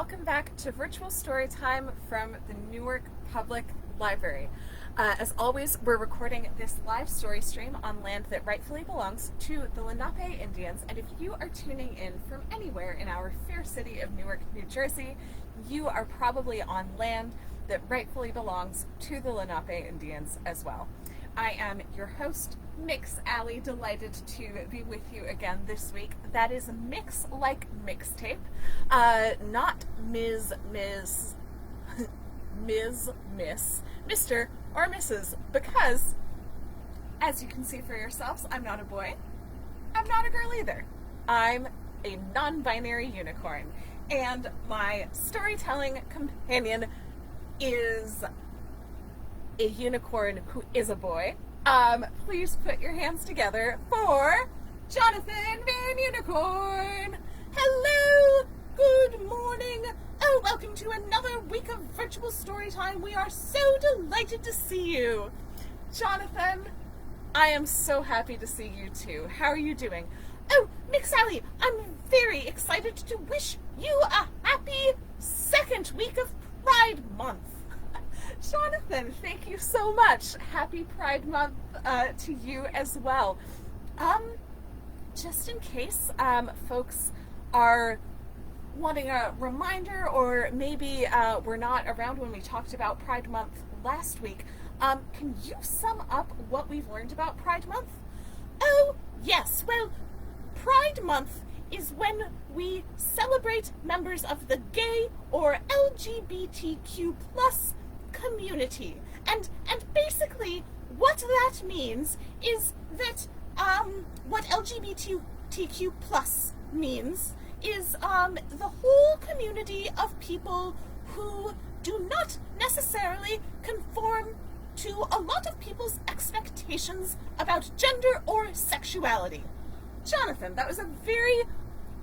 welcome back to Virtual Storytime from the Newark Public Library. As always, we're recording this live story stream on land that rightfully belongs to the Lenape Indians, and if you are tuning in from anywhere in our fair city of Newark, New Jersey, you are probably on land that rightfully belongs to the Lenape Indians as well. I am your host, Mix Alley, delighted to be with you again this week. That is mix like mixtape, not Ms., Miss, Mr., or Mrs., because, as you can see for yourselves, I'm not a boy, I'm not a girl either. I'm a non-binary unicorn, and my storytelling companion is a unicorn who is a boy. Please put your hands together for Jonathan Van Unicorn. Hello, good morning. Oh, welcome to another week of virtual story time. We are so delighted to see you. Jonathan, I am so happy to see you too. How are you doing? Oh, Mick Sally, I'm very excited to wish you a happy second week of Pride Month. Jonathan, thank you so much. Happy Pride Month to you as well. Just in case folks are wanting a reminder, or maybe were not around when we talked about Pride Month last week, can you sum up what we've learned about Pride Month? Oh, yes. Well, Pride Month is when we celebrate members of the gay or LGBTQ plus community, and basically what that means is that what LGBTQ plus means is the whole community of people who do not necessarily conform to a lot of people's expectations about gender or sexuality. Jonathan, that was a very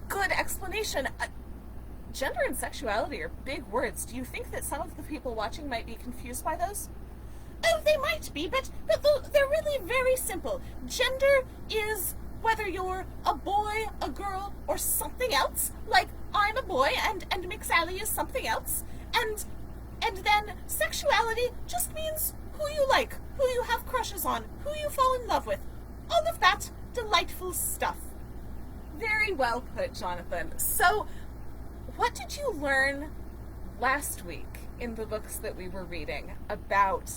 good explanation. Gender and sexuality are big words. Do you think that some of the people watching might be confused by those? Oh, they might be, but they're really very simple. Gender is whether you're a boy, a girl, or something else. Like, I'm a boy and Mick Sally is something else. And then sexuality just means who you like, who you have crushes on, who you fall in love with. All of that delightful stuff. Very well put, Jonathan. So, what did you learn last week in the books that we were reading about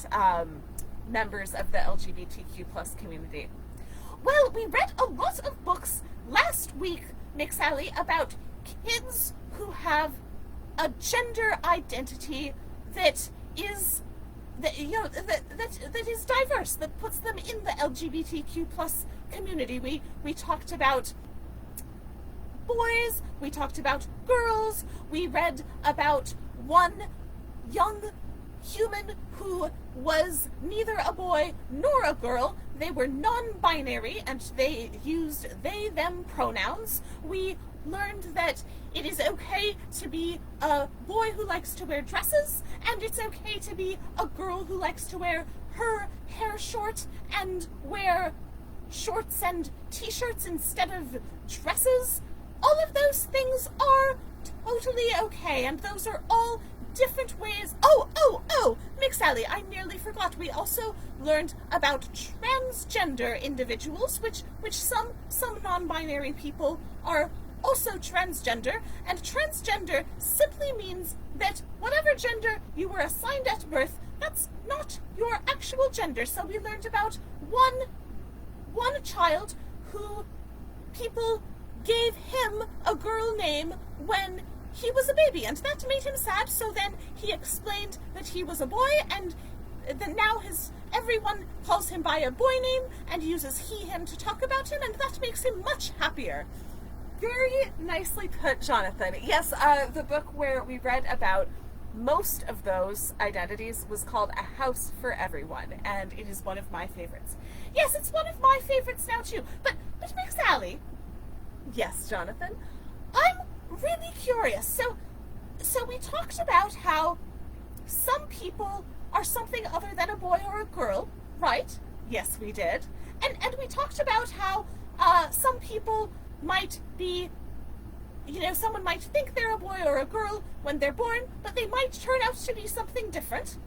members of the LGBTQ plus community? Well, we read a lot of books last week, Mick Sally, about kids who have a gender identity that is that is diverse, that puts them in the LGBTQ plus community. We talked about boys, we talked about girls, we read about one young human who was neither a boy nor a girl. They were non-binary and they used they-them pronouns. We learned that it is okay to be a boy who likes to wear dresses, and it's okay to be a girl who likes to wear her hair short and wear shorts and t-shirts instead of dresses. All of those things are totally okay, and those are all different ways. Oh, Mick Sally, I nearly forgot. We also learned about transgender individuals, which some non-binary people are also transgender, and transgender simply means that whatever gender you were assigned at birth, that's not your actual gender. So we learned about one child who people gave him a girl name when he was a baby, and that made him sad, so then he explained that he was a boy, and that now everyone calls him by a boy name and uses he, him to talk about him, and that makes him much happier. Very nicely put, Jonathan. Yes, the book where we read about most of those identities was called A House for Everyone, and it is one of my favorites. Yes, it's one of my favorites now too, but Mick Sally. Yes, Jonathan. I'm really curious. So we talked about how some people are something other than a boy or a girl, right? Yes, we did. And we talked about how some people might be someone might think they're a boy or a girl when they're born, but they might turn out to be something different.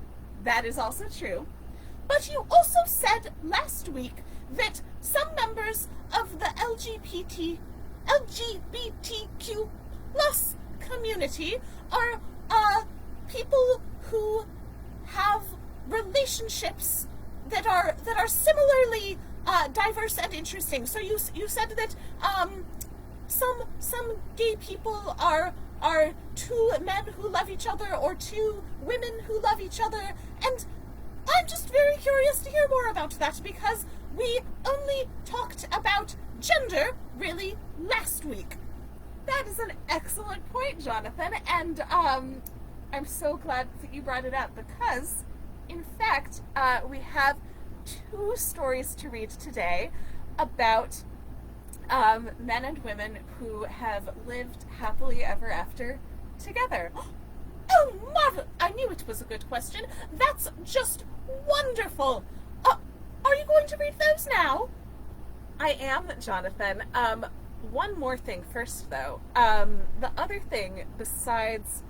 That is also true. But you also said last week that some members of the LGBTQ plus community are people who have relationships that are similarly diverse and interesting. So you said that some gay people are two men who love each other or two women who love each other, and I'm just very curious to hear more about that because we only talked about gender really last week. That is an excellent point, Jonathan, and I'm so glad that you brought it up because, in fact, we have 2 stories to read today about men and women who have lived happily ever after together. Oh, Marvel! I knew it was a good question. That's just wonderful. Are you going to read those now? I am, Jonathan. One more thing first, though. The other thing besides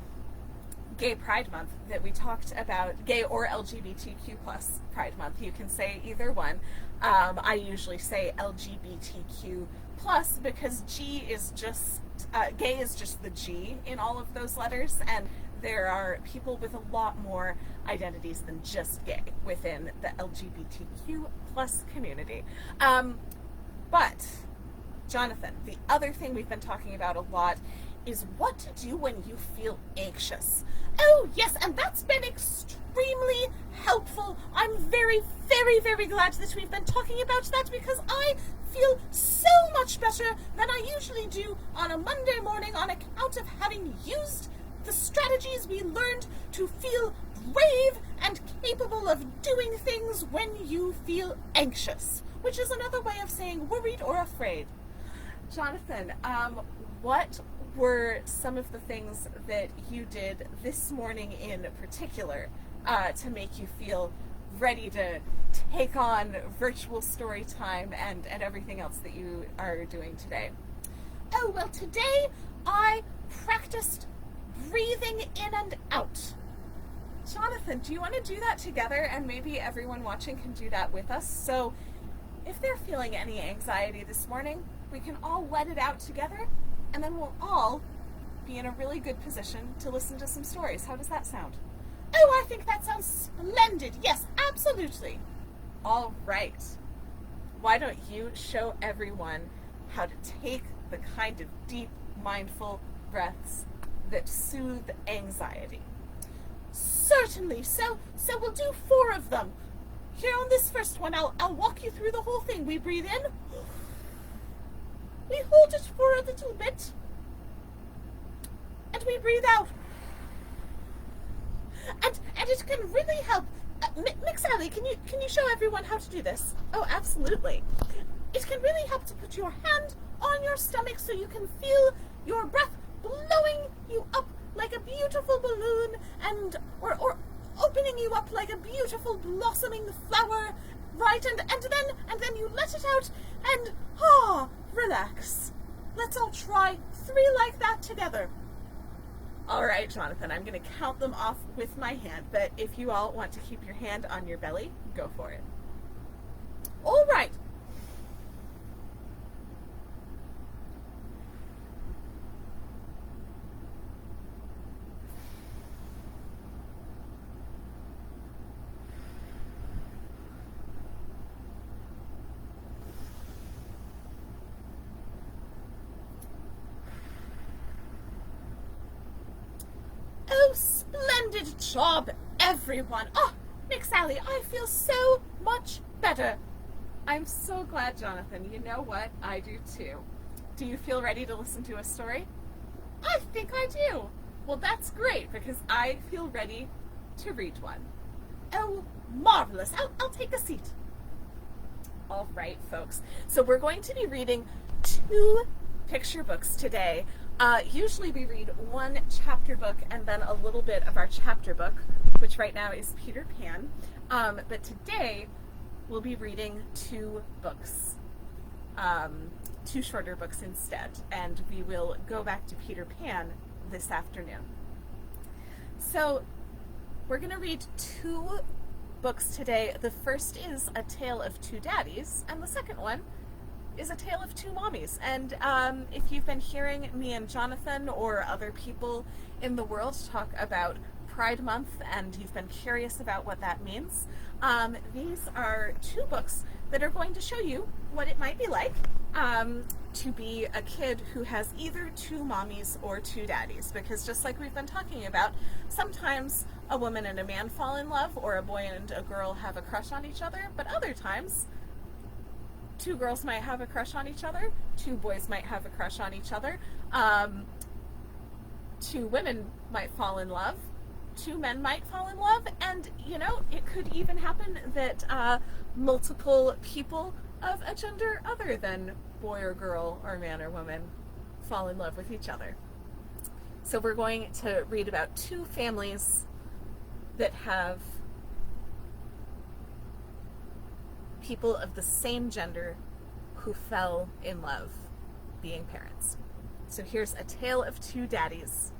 Gay Pride Month that we talked about, gay or LGBTQ plus Pride Month, you can say either one. I usually say LGBTQ plus because G is just, gay is just the G in all of those letters, and there are people with a lot more identities than just gay within the LGBTQ plus community. But, Jonathan, the other thing we've been talking about a lot is what to do when you feel anxious. Oh, yes, and that's been extremely helpful. I'm very, very, very glad that we've been talking about that because I feel so much better than I usually do on a Monday morning on account of having used the strategies we learned to feel brave and capable of doing things when you feel anxious, which is another way of saying worried or afraid. Jonathan, what were some of the things that you did this morning in particular to make you feel ready to take on virtual story time and everything else that you are doing today? Oh, well, today I practiced breathing in and out. Jonathan, do you want to do that together? And maybe everyone watching can do that with us. So if they're feeling any anxiety this morning, we can all let it out together, and then we'll all be in a really good position to listen to some stories. How does that sound? Oh, I think that sounds splendid. Yes, absolutely. All right. Why don't you show everyone how to take the kind of deep, mindful breaths that soothe anxiety? Certainly. So we'll do 4 of them. Here on this first one, I'll walk you through the whole thing. We breathe in. We hold it for a little bit. And we breathe out. And it can really help. Mix-Allie, can you show everyone how to do this? Oh, absolutely. It can really help to put your hand on your stomach so you can feel your breath blowing you up like a beautiful balloon or opening you up like a beautiful blossoming flower, right? And then you let it out and relax. Let's all try 3 like that together. All right, Jonathan, I'm going to count them off with my hand, but if you all want to keep your hand on your belly, go for it. All right. Splendid job, everyone. Oh, Mix-Allie, I feel so much better. I'm so glad, Jonathan. You know what? I do too. Do you feel ready to listen to a story? I think I do. Well, that's great because I feel ready to read one. Oh, marvelous. I'll take a seat. All right, folks. So we're going to be reading 2 picture books today. Usually we read 1 chapter book and then a little bit of our chapter book, which right now is Peter Pan. But today we'll be reading 2 books. two shorter books instead, and we will go back to Peter Pan this afternoon. So we're going to read two books today. The first is A Tale of Two Daddies, and the second one is A Tale of Two Mommies. And if you've been hearing me and Jonathan or other people in the world talk about Pride Month and you've been curious about what that means, these are two books that are going to show you what it might be like to be a kid who has either two mommies or two daddies. Because just like we've been talking about, sometimes a woman and a man fall in love, or a boy and a girl have a crush on each other, but other times two girls might have a crush on each other, two boys might have a crush on each other, two women might fall in love, two men might fall in love, and, you know, it could even happen that multiple people of a gender other than boy or girl or man or woman fall in love with each other. So we're going to read about two families that have people of the same gender who fell in love being parents. So here's A Tale of Two Daddies.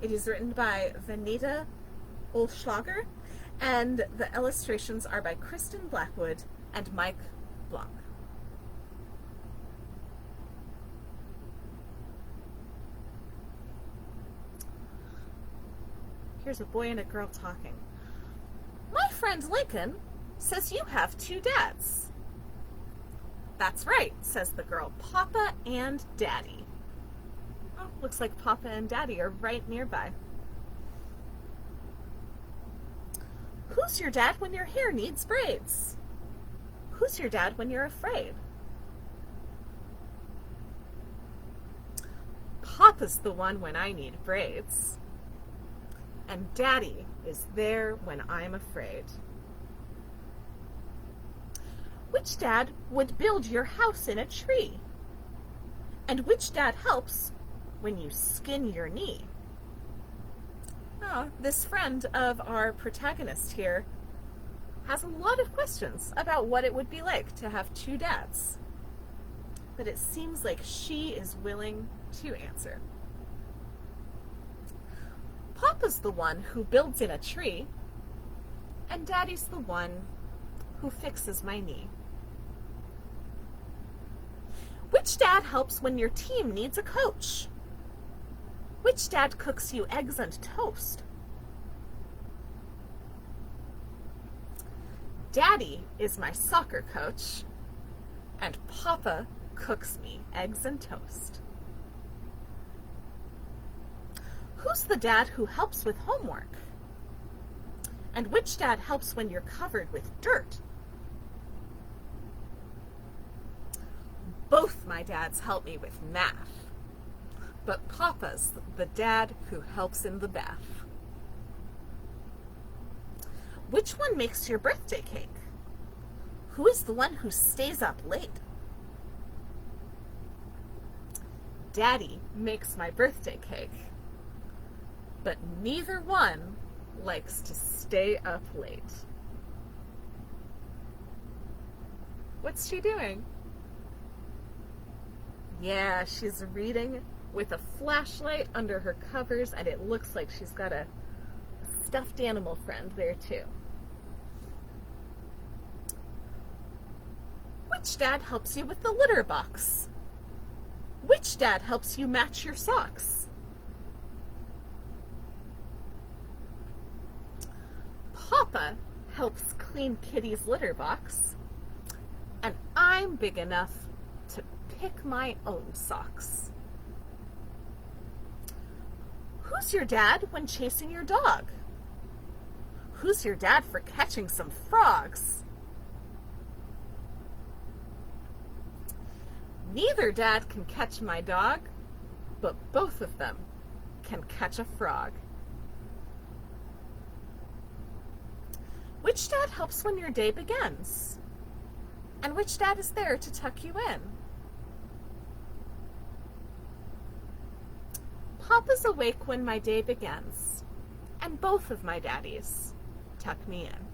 It is written by Vanita Olschlager, and the illustrations are by Kristen Blackwood and Mike Blanc. Here's a boy and a girl talking. My friend Lincoln says you have two dads. That's right, says the girl. Papa and Daddy. Oh, looks like Papa and Daddy are right nearby. Who's your dad when your hair needs braids? Who's your dad when you're afraid? Papa's the one when I need braids. And Daddy is there when I'm afraid. Which dad would build your house in a tree? And which dad helps when you skin your knee? Oh, this friend of our protagonist here has a lot of questions about what it would be like to have two dads. But it seems like she is willing to answer. Papa's the one who builds in a tree, and Daddy's the one who fixes my knee. Which dad helps when your team needs a coach? Which dad cooks you eggs and toast? Daddy is my soccer coach, and Papa cooks me eggs and toast. Who's the dad who helps with homework? And which dad helps when you're covered with dirt? Both my dads help me with math, but Papa's the dad who helps in the bath. Which one makes your birthday cake? Who is the one who stays up late? Daddy makes my birthday cake, but neither one likes to stay up late. What's she doing? Yeah, she's reading with a flashlight under her covers, and it looks like she's got a stuffed animal friend there too. Which dad helps you with the litter box? Which dad helps you match your socks? Papa helps clean Kitty's litter box, and I'm big enough to pick my own socks. Who's your dad when chasing your dog? Who's your dad for catching some frogs? Neither dad can catch my dog, but both of them can catch a frog. Which dad helps when your day begins? And which dad is there to tuck you in? Papa's awake when my day begins, and both of my daddies tuck me in.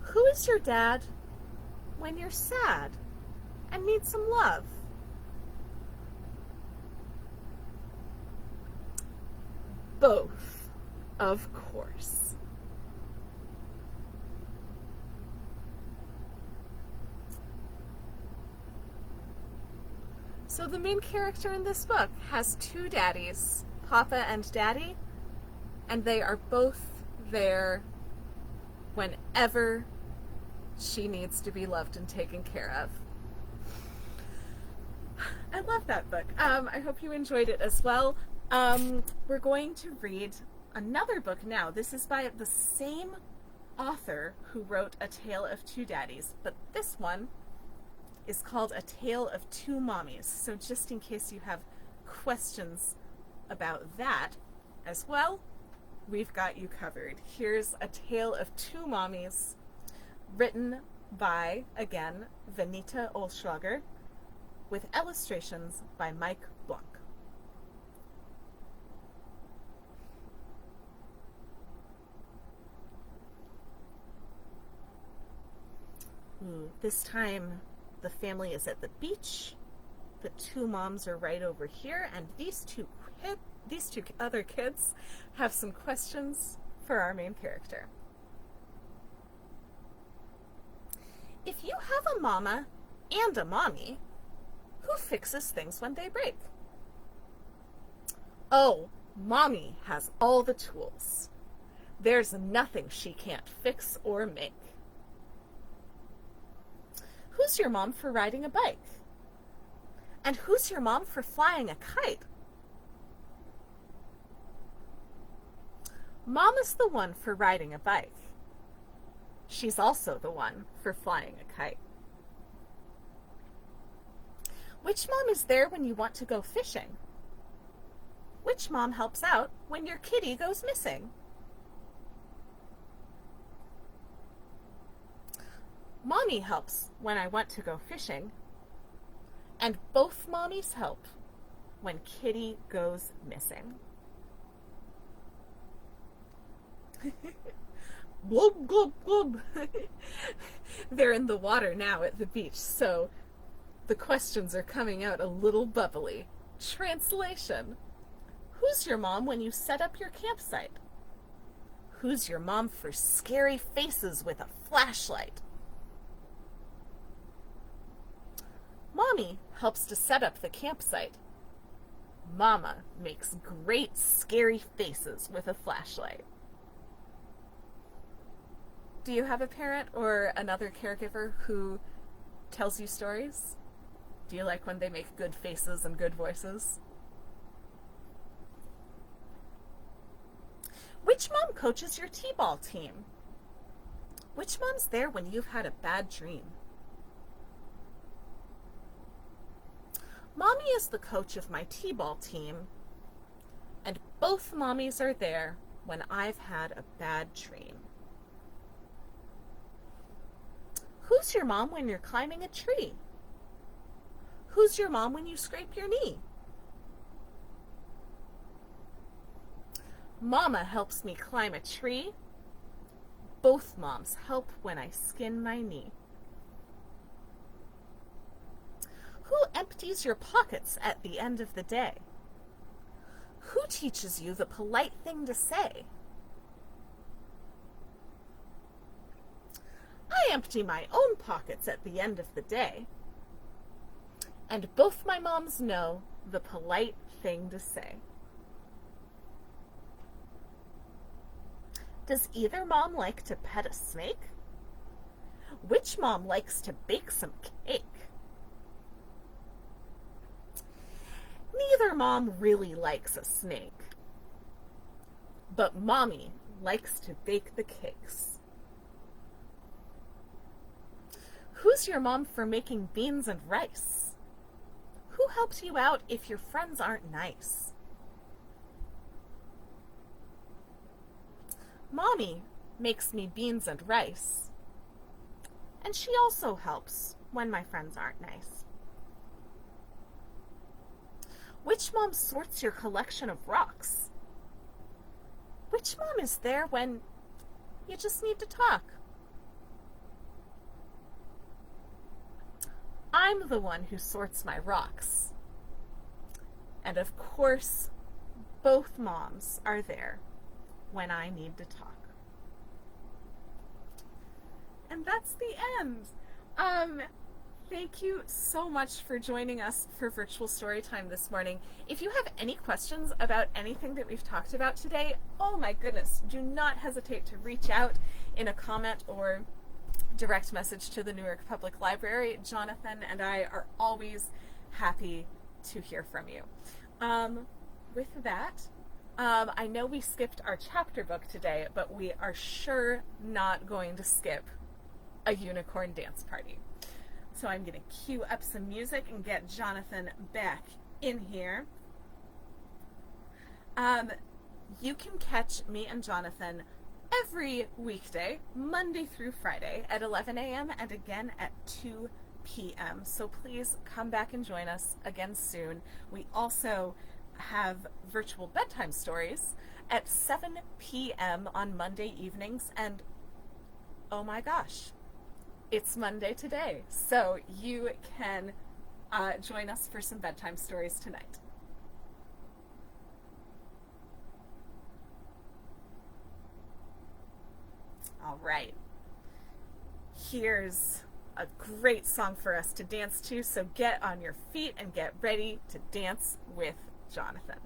Who is your dad when you're sad and need some love? Both, of course. So the main character in this book has two daddies, Papa and Daddy, and they are both there whenever she needs to be loved and taken care of. I love that book. I hope you enjoyed it as well. We're going to read another book now. This is by the same author who wrote A Tale of Two Daddies, but this one is called A Tale of Two Mommies. So just in case you have questions about that as well, we've got you covered. Here's A Tale of Two Mommies, written by, again, Venita Olschlager, with illustrations by Mike Blanc. This time the family is at the beach. The two moms are right over here, and these two other kids have some questions for our main character. If you have a mama and a mommy, who fixes things when they break? Oh, mommy has all the tools. There's nothing she can't fix or make. Who's your mom for riding a bike? And who's your mom for flying a kite? Mama's the one for riding a bike. She's also the one for flying a kite. Which mom is there when you want to go fishing? Which mom helps out when your kitty goes missing? Mommy helps when I want to go fishing, and both mommies help when kitty goes missing. Glub, glub, glub. They're in the water now at the beach, so the questions are coming out a little bubbly. Translation: who's your mom when you set up your campsite? Who's your mom for scary faces with a flashlight? Mommy helps to set up the campsite. Mama makes great scary faces with a flashlight. Do you have a parent or another caregiver who tells you stories? Do you like when they make good faces and good voices? Which mom coaches your t-ball team? Which mom's there when you've had a bad dream? Mommy is the coach of my t-ball team, and both mommies are there when I've had a bad dream. Who's your mom when you're climbing a tree? Who's your mom when you scrape your knee? Mama helps me climb a tree. Both moms help when I skin my knee. Who empties your pockets at the end of the day? Who teaches you the polite thing to say? I empty my own pockets at the end of the day. And both my moms know the polite thing to say. Does either mom like to pet a snake? Which mom likes to bake some cake? Neither mom really likes a snake, but mommy likes to bake the cakes. Who's your mom for making beans and rice? Who helps you out if your friends aren't nice? Mommy makes me beans and rice, and she also helps when my friends aren't nice. Which mom sorts your collection of rocks? Which mom is there when you just need to talk? I'm the one who sorts my rocks. And of course, both moms are there when I need to talk. And that's the end. Thank you so much for joining us for virtual story time this morning. If you have any questions about anything that we've talked about today, oh my goodness, do not hesitate to reach out in a comment or direct message to the Newark Public Library. Jonathan and I are always happy to hear from you. With that, I know we skipped our chapter book today, but we are sure not going to skip a unicorn dance party. So I'm going to cue up some music and get Jonathan back in here. You can catch me and Jonathan every weekday, Monday through Friday at 11 a.m. and again at 2 p.m. So please come back and join us again soon. We also have virtual bedtime stories at 7 p.m. on Monday evenings, and oh my gosh, it's Monday today, so you can join us for some bedtime stories tonight. All right, here's a great song for us to dance to, so get on your feet and get ready to dance with Jonathan.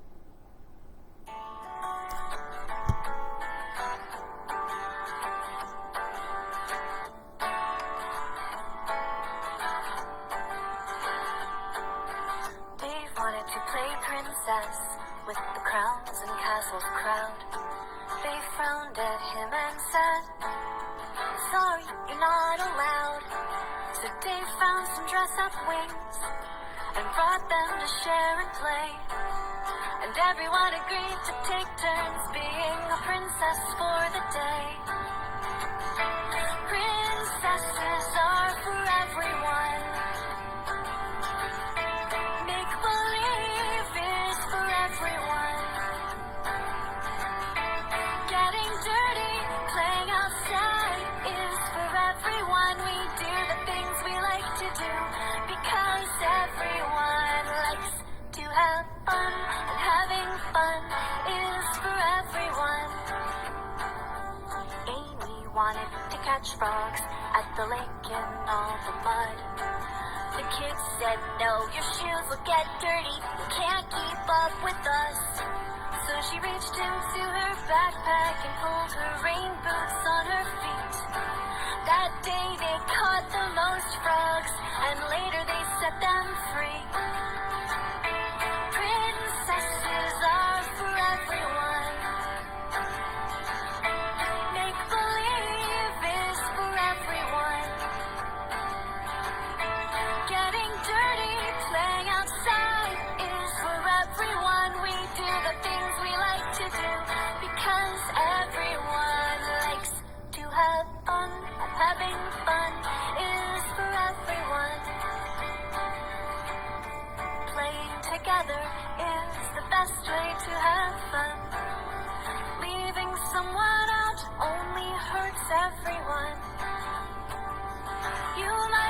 With the crowns and castles crowned, they frowned at him and said, "Sorry, you're not allowed." So Dave found some dress-up wings and brought them to share and play, and everyone agreed to take turns being a princess for the day. Princesses are for everyone. Make-believe is for everyone. Getting dirty, playing outside is for everyone. We do the things we like to do because everyone likes to have fun, and having fun is for everyone. Amy wanted to catch frogs at the lake in all the mud. The kids said, "No, your shoes will get dirty. You can't keep up with us." So she reached into her backpack and pulled her rain boots on her feet. That day they caught the most frogs, and later they set them free. Princesses are for everyone. Make-believe is for everyone. Getting dirty, playing outside is for everyone. We do the things we like to do because everyone likes to have fun. And having fun is for everyone. Playing together is the best way to have fun. Leaving someone out only hurts everyone. You might